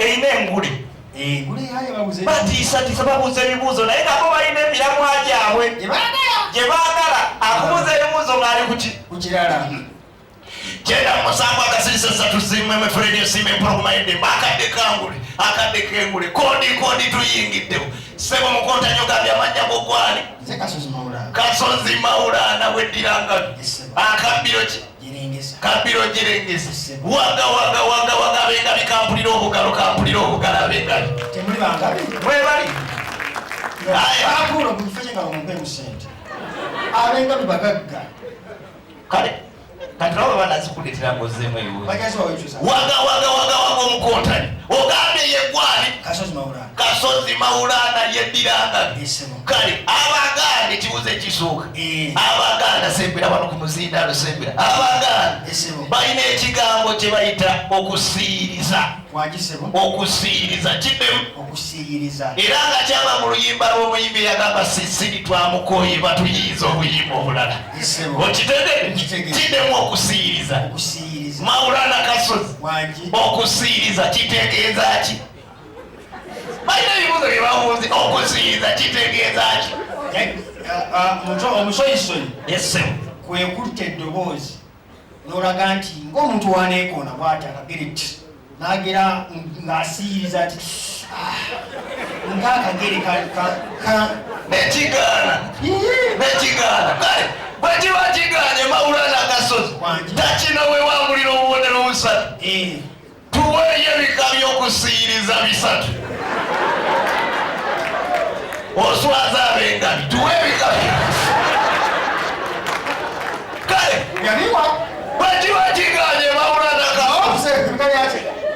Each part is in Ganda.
eyina engule batiisa babuuza ebibuuzo naye nabo balina emiramwa gyabwe gye baagala akubuuza ebibuuzo ng'ali ku kirala. Jenda musango akasirisa satu simwe mefredio sime promaide akadde kengule kodi tuyingiddewo sebo mukonta nyoga byamanya gogwali Kasozi Maulana weddiranga akabiro jirengesa waga benga bikampulira obugalo abengali temuli bangabi mwebali akulo kufenga omumpe musente abenga bibagagga kale katrawo banazikuletera ngozemu eyo bagazi bawechusa waga omukontani ogambe yegwali Kasozi Maulana yeddiranga kale abaganda kibuze kisooka abaganda sembera bano ku muzindalo sembera abaganda balina ekigambo kye bayita okusiiriza kiddemu era nga kyaba mu luyimba lw'omuyimbi yagamba sisiri twamukoye batuyiiza obuyimba obulala okitendere kiddemu okusiiriza Maulana Kasozi okusiiriza kitegeeza ki balina ebibuuzo bye babuuzi okusiiriza kitegeeza ki omusoyisoni kwekutta eddoboozi n'olaga nti ng'omuntu waneekoona bw'ati akagere ti n'agera ng'asiiriza ti ng'akagere nekigaana kale bwe kiba kigaanye Maulana Kasozi takina wewambulira obubonero busatu tuweeyo ebika by'okusiiriza bisatu oswaza abengabi tuwe ebika kale bwekiba kigaanye Maulana Kasozi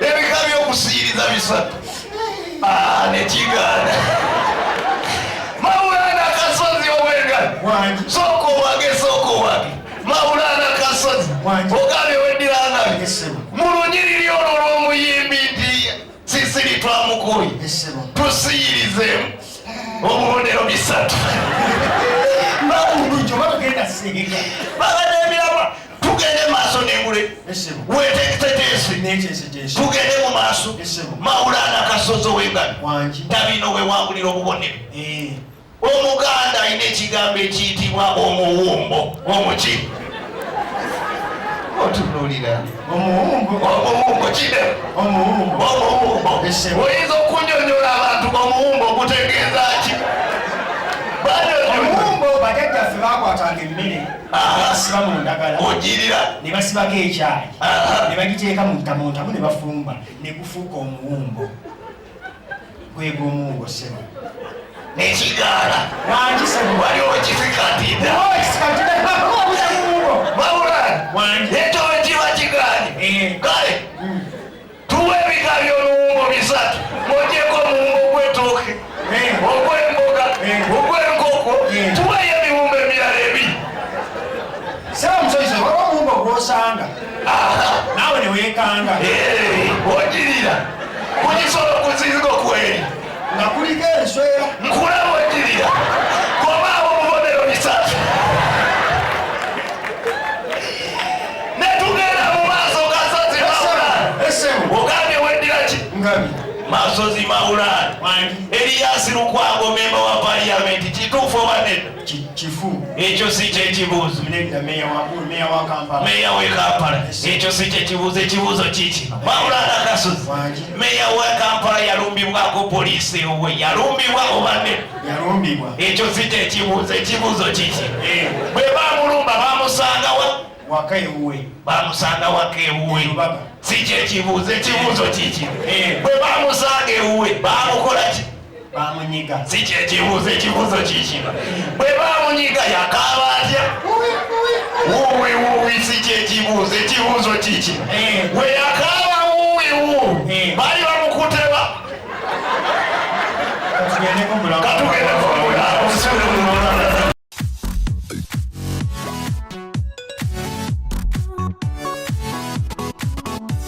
ebika by'okusiiriza bisatu nekigaana Maulana Kasozi obwengabi sooka owage Maulana Kasozi ogambye weddirangabi mu lunyiriri olwo lw'omuyimbi nti sisiri twamukoye tusiyirizemu obubonero bisatu bagenda emiramwa tugende maaso n'engule weteketeteesi tugende mu maaso Maulana Kasozi ow'engabi tabina owewangulira obubonero omuganda alina ekigambo ekiyitibwa omuwumbo omuki otunulira omuwumbo kide omuwumbo oyinza okunyonyola abantu omuwumbo gutegeeza ki omuwumbo bajjajjaffe bakwatanga emmere basiba mu ndagala ogirira ne basibako ekyayi ne bagiteeka mu ntamontamu ne bafumba ne gufuuka omuwumbo gwega omuwumbo seba nekigaana wali okisikatida Maulana ekyo wekiba kigaanye kale tuwe ebika by'oluwumbo bisatu ng'ogyeko omuwumbo gw'etooke ogw'emboga ogw'enkoko tuweyo ebiwumbo emirala ebiri seba musozi waba omuwumbo gw'osanga naawe ne weekanga ogirira kugisolo kuzingo kweri nga kuliko enswera nkulaba ogirira kobaawo obubonero bisatu netugenda mu maaso Kasozi Maulana ogambye weddira ki Kasozi Maulana Erias Lukwago memba wa parliament kituufu oba nedda kifu ekyo si kyekibuuzo meya wa Kampala meya w'e Kampala ekyo si kyekibuuzo ekibuuzo kiki Maulana Kasozi meya w'e Kampala yalumbibwako poliisi ewe yalumbibwa oba nedda ekyo si kyekibuuzo ekibuuzo kiki bwe bamulumba bamusanga waka ewuwe si kyekibuuzo ekibuuzo kiki bwe bamusanga ewuwe bamukola ki bamunyiga si kyekibuuzo ekibuuzo kiki bwe bamunyiga yakaaba atya wuwi si kyekibuuzo ekibuuzo kiki bwe yakaaba wuwi bali bamukuteba katugendeko mulala